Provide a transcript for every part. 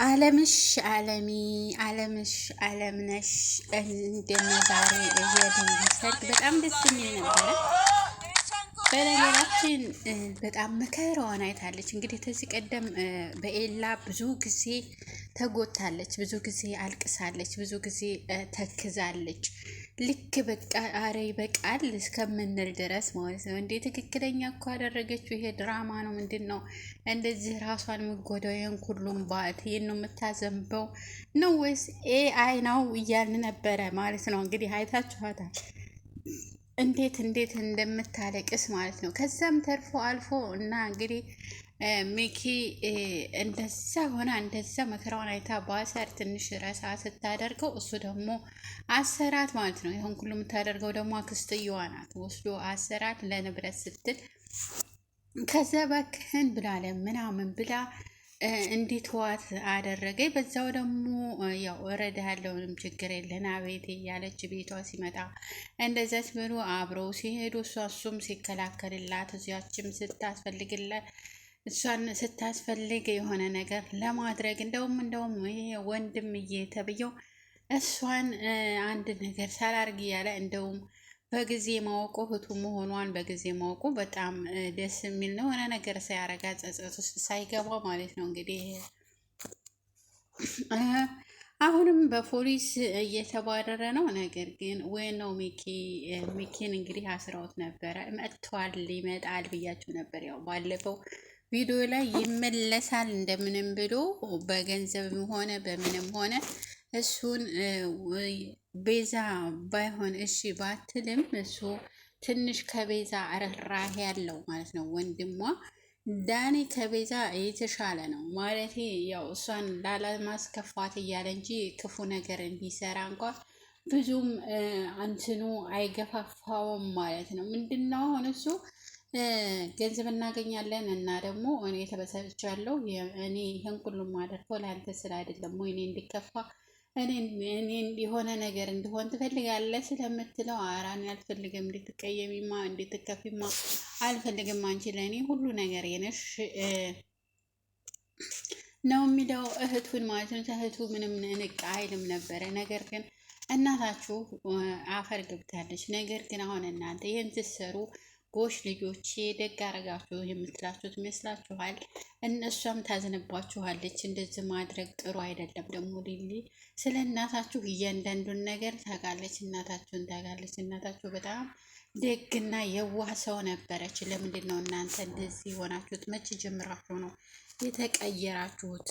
አለምሽ አለሚ አለምሽ አለምነሽ እንደነ ዛሬ የድንግ ሰርግ በጣም ደስ የሚል ነበረ። በነገራችን በጣም መከራዋን አይታለች። እንግዲህ ከዚህ ቀደም በኤላ ብዙ ጊዜ ተጎታለች፣ ብዙ ጊዜ አልቅሳለች፣ ብዙ ጊዜ ተክዛለች። ልክ በቃ አረ ይበቃል እስከምንል ድረስ ማለት ነው። እንዴ ትክክለኛ እኮ ያደረገችው ይሄ ድራማ ነው። ምንድን ነው እንደዚህ ራሷን የምጎዳው? ይህን ሁሉም ባት ይህን ነው የምታዘንበው ነው ወይስ ኤአይ ነው እያልን ነበረ ማለት ነው። እንግዲህ አይታችኋታል እንዴት እንደምታለቅስ ማለት ነው። ከዛም ተርፎ አልፎ እና እንግዲህ ሚኪ እንደዛ ሆና እንደዛ መከራውን አይታ በአሰር ትንሽ ረሳ ስታደርገው እሱ ደግሞ አሰራት ማለት ነው። ይሁን ሁሉ የምታደርገው ደግሞ አክስትየዋ ናት። ወስዶ አሰራት ለንብረት ስትል ከዛ እባክህን ብላለ ምናምን ብላ እንዴት ዋት አደረገ። በዛው ደግሞ ያው እረዳለሁ ምንም ችግር የለን አቤት እያለች ቤቷ ሲመጣ እንደዛች ብሎ አብረው ሲሄዱ እሱም ሲከላከልላት እዚያችም ስታስፈልግላት እሷን ስታስፈልግ የሆነ ነገር ለማድረግ እንደውም ይሄ ወንድምዬ ተብዬው እሷን አንድ ነገር ሳላርግ እያለ እንደውም በጊዜ ማወቁ እህቱ መሆኗን በጊዜ ማወቁ በጣም ደስ የሚል ነው። የሆነ ነገር ሳያረጋ ጸጸት ውስጥ ሳይገባ ማለት ነው። እንግዲህ አሁንም በፖሊስ እየተባረረ ነው። ነገር ግን ወይ ነው ሚኪን እንግዲህ አስረውት ነበረ። መጥቷል ይመጣል ብያችሁ ነበር። ያው ባለፈው ቪዲዮ ላይ ይመለሳል እንደምንም ብሎ በገንዘብም ሆነ በምንም ሆነ እሱን ቤዛ ባይሆን እሺ ባትልም እሱ ትንሽ ከቤዛ ርህራሄ ያለው ማለት ነው። ወንድሟ ዳኒ ከቤዛ የተሻለ ነው ማለት ያው እሷን ላለማስከፋት እያለ እንጂ ክፉ ነገር እንዲሰራ እንኳን ብዙም አንትኑ አይገፋፋውም ማለት ነው። ምንድነው አሁን እሱ ገንዘብ እናገኛለን እና ደግሞ እኔ ተበሳጭቻለሁ። እኔ ይሄን ሁሉ ማደርገው ለአንተ ስለ አይደለም ወይ እኔ እንዲከፋ እኔ የሆነ ነገር እንዲሆን ትፈልጋለህ ስለምትለው አራን አልፈልግም፣ እንድትቀየሚማ እንድትከፊማ አልፈልግም። አንቺ ለእኔ ሁሉ ነገር የነሽ ነው የሚለው እህቱን ማለት ነው። እህቱ ምንም ንቅ አይልም ነበረ። ነገር ግን እናታችሁ አፈር ገብታለች። ነገር ግን አሁን እናንተ ይህን ትሰሩ ጎሽ ልጆቼ ደግ አረጋችሁ የምትላችሁት ይመስላችኋል። እነሷም ታዝንባችኋለች። እንደዚህ ማድረግ ጥሩ አይደለም። ደግሞ ሊሊ ስለ እናታችሁ እያንዳንዱን ነገር ታውቃለች። እናታችሁን ታውቃለች። እናታችሁ በጣም ደግና የዋህ ሰው ነበረች። ለምንድን ነው እናንተ እንደዚህ የሆናችሁት? መቼ ጀምራችሁ ነው የተቀየራችሁት?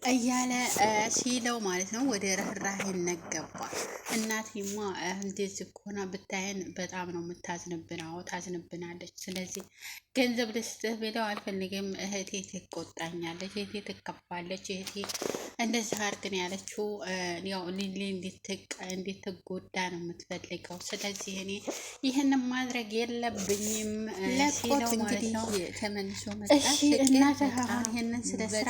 እያለ ሲለው ማለት ነው። ወደ ርህራሄ ነገባ። እናቴማ እንደዚህ ሆና ብታየን በጣም ነው የምታዝንብን። አዎ ታዝንብናለች። ስለዚህ ገንዘብ ልስጥህ ብለው አልፈልግም፣ እህቴ ትቆጣኛለች፣ እህቴ ትከፋለች፣ እህቴ እንደዚህ አድርግን ያለችው ያው ሊሊ እንድትጎዳ ነው የምትፈልገው። ስለዚህ እኔ ይህንን ማድረግ የለብኝም ሲለው ማለት ነው። ተመልሶ መጣ። እናትህ አሁን ይህንን ስለሰራ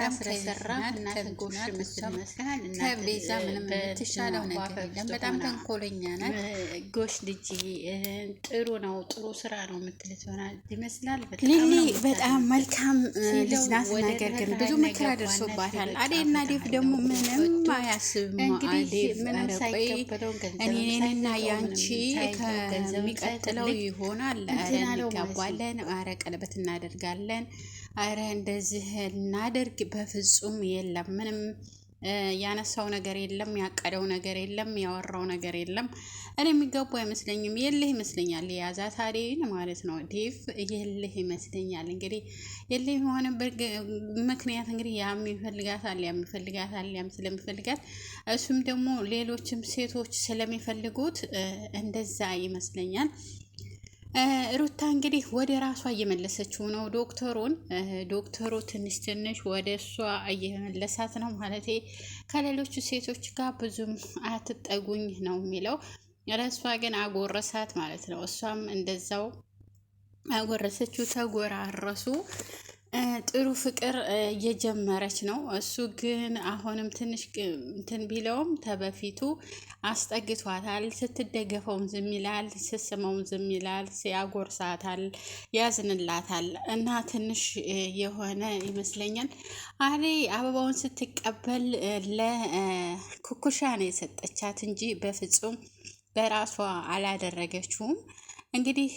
እናትህ ጎሽ መስመስላል እና ከቤዛ ምንም የምትሻለው ነገር የለም። በጣም ተንኮለኛ ናት። ጎሽ ልጅ ጥሩ ነው፣ ጥሩ ስራ ነው የምትልት ይመስላል። ሊሊ በጣም መልካም ልጅ ናት። ነገር ግን ብዙ መከራ ደርሶባታል። አዴና ዴፍ ደግሞ ምንም አያስብም። አዴፍ ምንም ሳይቀበለው እኔና ያንቺ ከሚቀጥለው ይሆናል። አረ እንጋባለን፣ አረ ቀለበት እናደርጋለን፣ አረ እንደዚህ እናደርግ። በፍጹም የለም ምንም ያነሳው ነገር የለም፣ ያቀደው ነገር የለም፣ ያወራው ነገር የለም። እኔ የሚገቡ አይመስለኝም። የልህ ይመስለኛል የያዛት አዴን ማለት ነው። ዴቭ የልህ ይመስለኛል። እንግዲህ የልህ የሆነበት ምክንያት እንግዲህ ያም ይፈልጋታል፣ ያም ስለሚፈልጋት እሱም ደግሞ ሌሎችም ሴቶች ስለሚፈልጉት እንደዛ ይመስለኛል። ሩታ እንግዲህ ወደ ራሷ እየመለሰችው ነው ዶክተሩ ትንሽ ወደ እሷ እየመለሳት ነው ማለት ከሌሎቹ ሴቶች ጋር ብዙም አትጠጉኝ ነው የሚለው። ለእሷ ግን አጎረሳት ማለት ነው። እሷም እንደዛው አጎረሰችው፣ ተጎራረሱ። ጥሩ ፍቅር እየጀመረች ነው። እሱ ግን አሁንም ትንሽ እንትን ቢለውም ተበፊቱ አስጠግቷታል። ስትደገፈውም ዝም ይላል፣ ስትስመውም ዝም ይላል፣ ያጎርሳታል፣ ያዝንላታል እና ትንሽ የሆነ ይመስለኛል። አደይ አበባውን ስትቀበል ለኩኩሻ ነው የሰጠቻት እንጂ በፍጹም በራሷ አላደረገችውም። እንግዲህ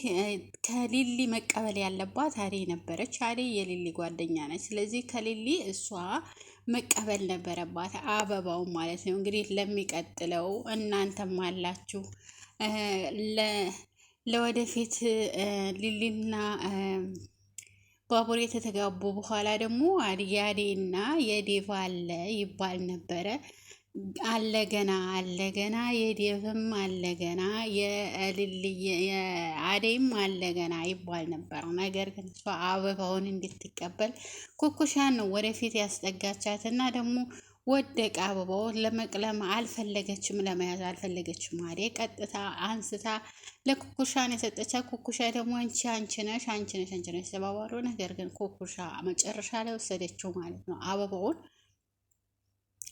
ከሊሊ መቀበል ያለባት አደይ ነበረች። አደይ የሊሊ ጓደኛ ነች። ስለዚህ ከሊሊ እሷ መቀበል ነበረባት አበባው ማለት ነው። እንግዲህ ለሚቀጥለው እናንተም አላችሁ ለወደፊት ሊሊና ባቡሬ የተጋቡ በኋላ ደግሞ የአደይና የዴቭ አለ ይባል ነበረ። አለገና የዴቭም አለገና የአደይም አለገና ይባል ነበር። ነገር ግን እሷ አበባውን እንድትቀበል ኩኩሻን ነው ወደፊት ያስጠጋቻት እና ደግሞ ወደቀ። አበባውን ለመቅለም አልፈለገችም፣ ለመያዝ አልፈለገችም። አደይ ቀጥታ አንስታ ለኩኩሻን የሰጠቻት። ኩኩሻ ደግሞ አንቺ ነሽ ተባባሉ። ነገር ግን ኩኩሻ መጨረሻ ላይ ወሰደችው ማለት ነው አበባውን።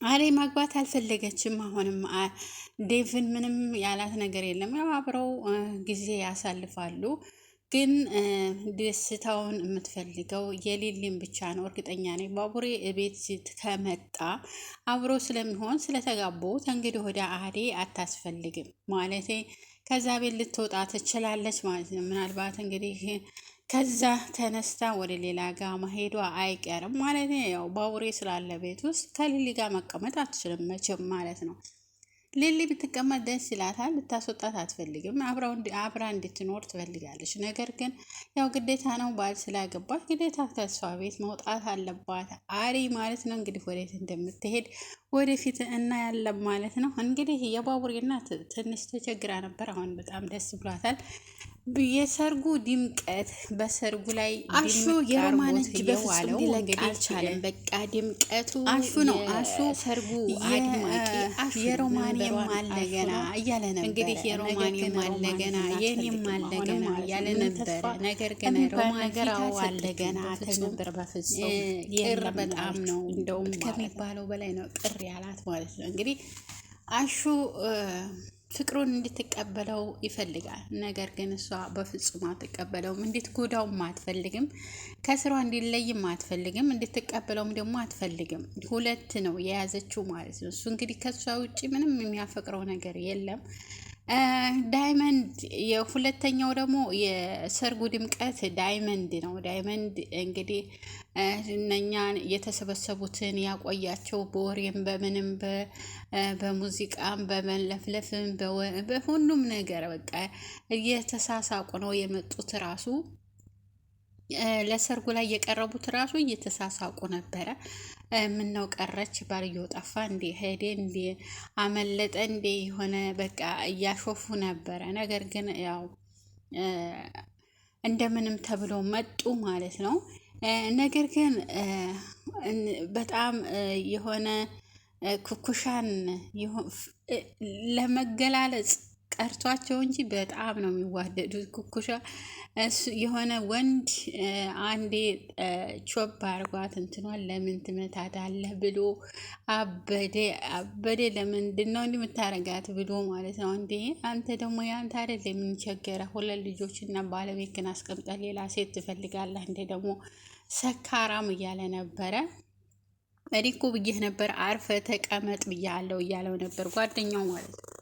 አደይ ማግባት አልፈለገችም። አሁንም ዴቭን ምንም ያላት ነገር የለም። ያው አብረው ጊዜ ያሳልፋሉ። ግን ደስታውን የምትፈልገው የሊሊን ብቻ ነው። እርግጠኛ ነኝ ባቡሬ ቤት ከመጣ አብሮ ስለሚሆን ስለተጋቡ እንግዲህ ወደ አደይ አታስፈልግም ማለት ከዛ ቤት ልትወጣ ትችላለች ማለት ነው። ምናልባት እንግዲህ ከዛ ተነስታ ወደ ሌላ ጋር መሄዷ አይቀርም ማለት ነው። ያው ባቡሬ ስላለ ቤት ውስጥ ከሊሊ ጋር መቀመጥ አትችልም መቼም ማለት ነው። ሊሊ ብትቀመጥ ደስ ይላታል። ልታስወጣት አትፈልግም። አብራ እንድትኖር ትፈልጋለች። ነገር ግን ያው ግዴታ ነው፣ ባል ስላገባት ግዴታ ተስፋ ቤት መውጣት አለባት አደይ ማለት ነው። እንግዲህ ወዴት እንደምትሄድ ወደፊት እናያለን ማለት ነው። እንግዲህ የባቡሬ እናት ትንሽ ተቸግራ ነበር። አሁን በጣም ደስ ብሏታል። የሰርጉ ድምቀት በሰርጉ ላይ አሹ የሮማን እጅ በፍጹም ሊለቅ አልቻለም። በቃ ድምቀቱ አሹ ነው። አሹ ሰርጉ አድማቂ አሹ የሮማንም አለ ገና እያለ ነበር። እንግዲህ የሮማንም አለ ገና የኔም አለ ገና እያለ ነበር። ነገር ግን ሮማን ነገራው አለ ገና ተነበር። በፍጹም ቅር በጣም ነው እንደውም ከሚባለው በላይ ነው ቅር ያላት ማለት ነው። እንግዲህ አሹ ፍቅሩን እንድትቀበለው ይፈልጋል። ነገር ግን እሷ በፍጹም አትቀበለውም። እንድትጎዳውም አትፈልግም። ከስሯ እንዲለይም አትፈልግም። እንድትቀበለውም ደግሞ አትፈልግም። ሁለት ነው የያዘችው ማለት ነው። እሱ እንግዲህ ከሷ ውጭ ምንም የሚያፈቅረው ነገር የለም። ዳይመንድ የሁለተኛው ደግሞ የሰርጉ ድምቀት ዳይመንድ ነው። ዳይመንድ እንግዲህ እነኛን የተሰበሰቡትን ያቆያቸው በወሬም በምንም በሙዚቃም በመለፍለፍም በሁሉም ነገር በቃ እየተሳሳቁ ነው የመጡት። ራሱ ለሰርጉ ላይ የቀረቡት ራሱ እየተሳሳቁ ነበረ። ምነው ቀረች፣ ባልየው ጠፋ እንዴ፣ ሄዴ እንዴ፣ አመለጠ እንዴ፣ የሆነ በቃ እያሾፉ ነበረ። ነገር ግን ያው እንደምንም ተብሎ መጡ ማለት ነው። ነገር ግን በጣም የሆነ ኩኩሻን ለመገላለጽ ቀርቷቸው እንጂ በጣም ነው የሚዋደዱት። ኩኩሻ የሆነ ወንድ አንዴ ቾብ አርጓት እንትኗን ለምን ትመታታለህ ብሎ አበደ ለምንድን ነው እንዲህ የምታረጋት ብሎ ማለት ነው። እንዴ አንተ ደግሞ ያንተ አይደል የምንቸገረ ሁለት ልጆችና ባለቤትን አስቀምጠ ሌላ ሴት ትፈልጋለህ እንዴ ደግሞ ሰካራም እያለ ነበረ። እኔ እኮ ብዬህ ነበር አርፈ ተቀመጥ ብያለሁ እያለው ነበር ጓደኛው ማለት ነው።